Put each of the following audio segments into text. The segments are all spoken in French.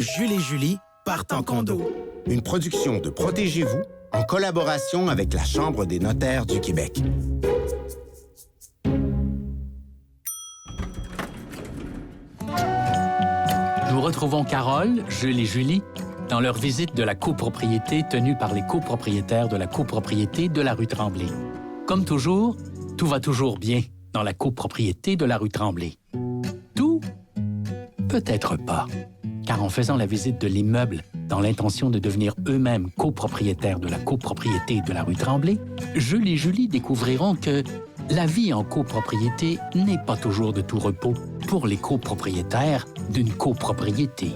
Jules et Julie partent en condo. Une production de Protégez-vous en collaboration avec la Chambre des notaires du Québec. Nous retrouvons Carole, Jules et Julie dans leur visite de la copropriété tenue par les copropriétaires de la copropriété de la rue Tremblay. Comme toujours, tout va toujours bien dans la copropriété de la rue Tremblay. Tout? Peut-être pas. Car en faisant la visite de l'immeuble dans l'intention de devenir eux-mêmes copropriétaires de la copropriété de la rue Tremblay, Jules et Julie découvriront que la vie en copropriété n'est pas toujours de tout repos pour les copropriétaires d'une copropriété.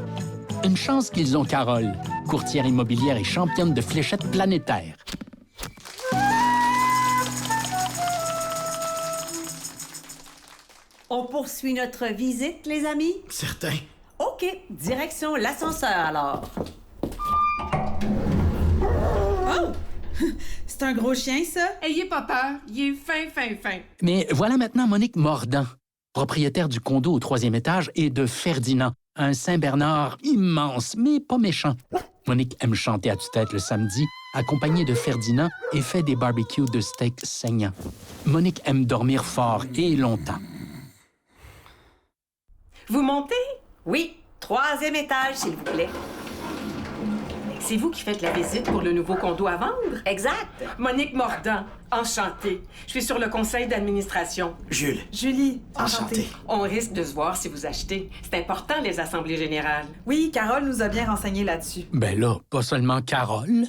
Une chance qu'ils ont Carole, courtière immobilière et championne de fléchettes planétaires. On poursuit notre visite, les amis? Certain. OK, direction l'ascenseur, alors. Oh! C'est un gros chien, ça? Ayez pas peur, il est fin. Mais voilà maintenant Monique Mordant, propriétaire du condo au 3e étage, et de Ferdinand, un Saint-Bernard immense, mais pas méchant. Monique aime chanter à tue-tête le samedi, accompagnée de Ferdinand, et fait des barbecues de steak saignant. Monique aime dormir fort et longtemps. Vous montez? Oui, 3e étage, s'il vous plaît. C'est vous qui faites la visite pour le nouveau condo à vendre? Exact. Monique Mordant, enchantée. Je suis sur le conseil d'administration. Jules. Julie, Enchanté. On risque de se voir si vous achetez. C'est important, les assemblées générales. Oui, Carole nous a bien renseigné là-dessus. Ben là, pas seulement Carole.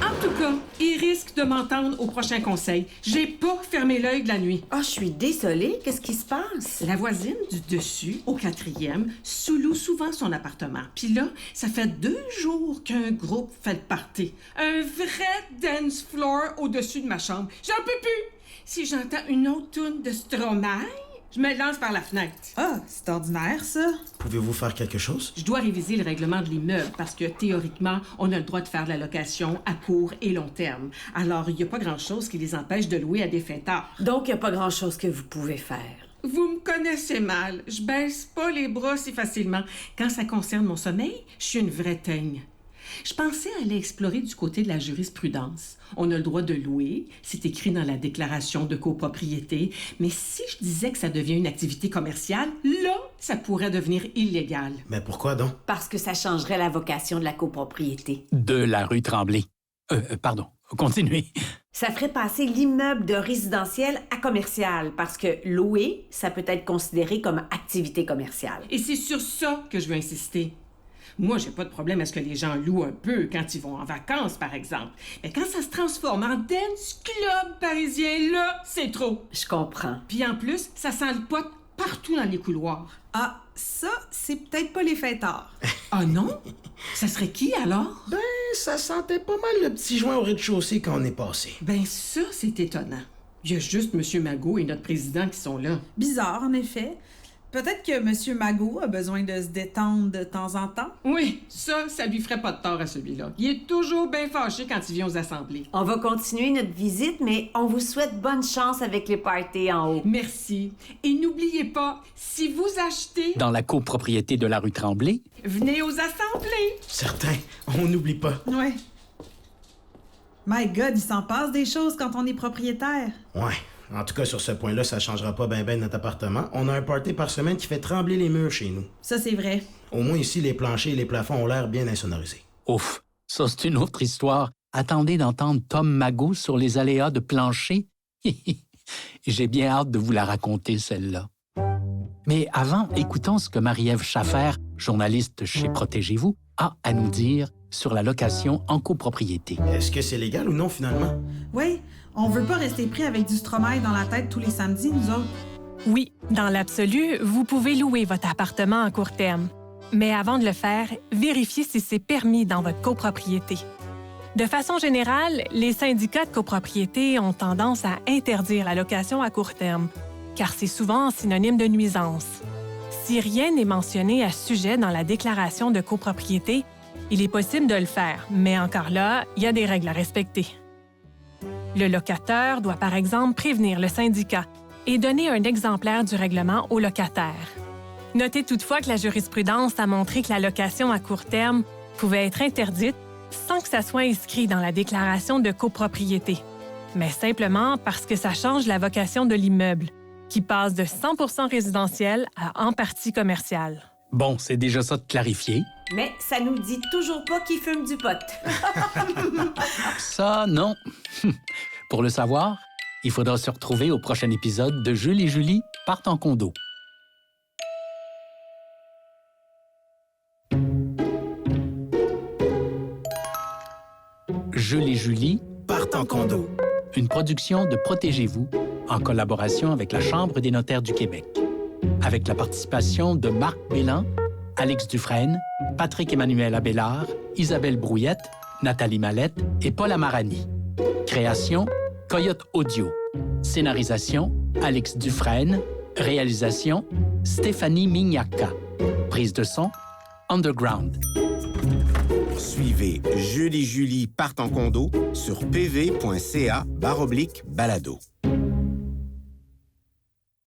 En tout cas, il risque de m'entendre au prochain conseil. J'ai pas fermé l'œil de la nuit. Ah, je suis désolée. Qu'est-ce qui se passe? La voisine du dessus, au 4e, sous-loue souvent son appartement. Puis là, ça fait 2 jours qu'un groupe fait le party. Un vrai dance floor au-dessus de ma chambre. J'en peux plus! Si j'entends une autre toune de Stromae, je me lance par la fenêtre. Ah, c'est ordinaire, ça. Pouvez-vous faire quelque chose? Je dois réviser le règlement de l'immeuble parce que, théoriquement, on a le droit de faire de la location à court et long terme. Alors, il n'y a pas grand-chose qui les empêche de louer à des fêtards. Donc, il n'y a pas grand-chose que vous pouvez faire. Vous me connaissez mal. Je baisse pas les bras si facilement. Quand ça concerne mon sommeil, je suis une vraie teigne. Je pensais aller explorer du côté de la jurisprudence. On a le droit de louer, c'est écrit dans la déclaration de copropriété, mais si je disais que ça devient une activité commerciale, là, ça pourrait devenir illégal. Mais pourquoi donc? Parce que ça changerait la vocation de la copropriété. De la rue Tremblay. Pardon, continuez. Ça ferait passer l'immeuble de résidentiel à commercial parce que louer, ça peut être considéré comme activité commerciale. Et c'est sur ça que je veux insister. Moi, j'ai pas de problème à ce que les gens louent un peu quand ils vont en vacances, par exemple. Mais quand ça se transforme en dance club parisien, là, c'est trop. Je comprends. Puis en plus, ça sent le pot partout dans les couloirs. Ah, ça, c'est peut-être pas les fêtards. Ah non? Ça serait qui, alors? Ben, ça sentait pas mal le petit joint au rez-de-chaussée quand on est passé. Ben ça, c'est étonnant. Il y a juste M. Magot et notre président qui sont là. Bizarre, en effet. Peut-être que M. Magot a besoin de se détendre de temps en temps. Oui, ça lui ferait pas de tort à celui-là. Il est toujours bien fâché quand il vient aux assemblées. On va continuer notre visite, mais on vous souhaite bonne chance avec les parties en haut. Merci. Et n'oubliez pas, si vous achetez... Dans la copropriété de la rue Tremblay, venez aux assemblées. Certain, on n'oublie pas. Ouais. My God, il s'en passe des choses quand on est propriétaire. Ouais. En tout cas, sur ce point-là, ça changera pas ben notre appartement. On a un party par semaine qui fait trembler les murs chez nous. Ça, c'est vrai. Au moins ici, les planchers et les plafonds ont l'air bien insonorisés. ouf, ça c'est une autre histoire. Attendez d'entendre Tom Magot sur les aléas de plancher. J'ai bien hâte de vous la raconter, celle-là. Mais avant, écoutons ce que Marie-Ève Schaffer, journaliste chez Protégez-vous, a à nous dire sur la location en copropriété. Est-ce que c'est légal ou non, finalement? Oui, on veut pas rester pris avec du Stromae dans la tête tous les samedis, nous autres. Oui, dans l'absolu, vous pouvez louer votre appartement en court terme. Mais avant de le faire, vérifiez si c'est permis dans votre copropriété. De façon générale, les syndicats de copropriété ont tendance à interdire la location à court terme, car c'est souvent synonyme de nuisance. Si rien n'est mentionné à ce sujet dans la déclaration de copropriété, il est possible de le faire, mais encore là, il y a des règles à respecter. Le locataire doit par exemple prévenir le syndicat et donner un exemplaire du règlement au locataire. Notez toutefois que la jurisprudence a montré que la location à court terme pouvait être interdite sans que ça soit inscrit dans la déclaration de copropriété, mais simplement parce que ça change la vocation de l'immeuble, qui passe de 100% résidentiel à en partie commercial. Bon, c'est déjà ça de clarifier. Mais ça nous dit toujours pas qui fume du pot. Ça, non. Pour le savoir, il faudra se retrouver au prochain épisode de Jules et Julie partent en condo. Jules et Julie Partent en condo. Une production de Protégez-vous en collaboration avec la Chambre des notaires du Québec. Avec la participation de Marc Bélan, Alex Dufresne, Patrick-Emmanuel Abélard, Isabelle Brouillette, Nathalie Mallette et Paul Amarani. Création, Coyote Audio. Scénarisation, Alex Dufresne. Réalisation, Stéphanie Mignacca. Prise de son, Underground. Suivez Jules et Julie partent en condo sur pv.ca/balado.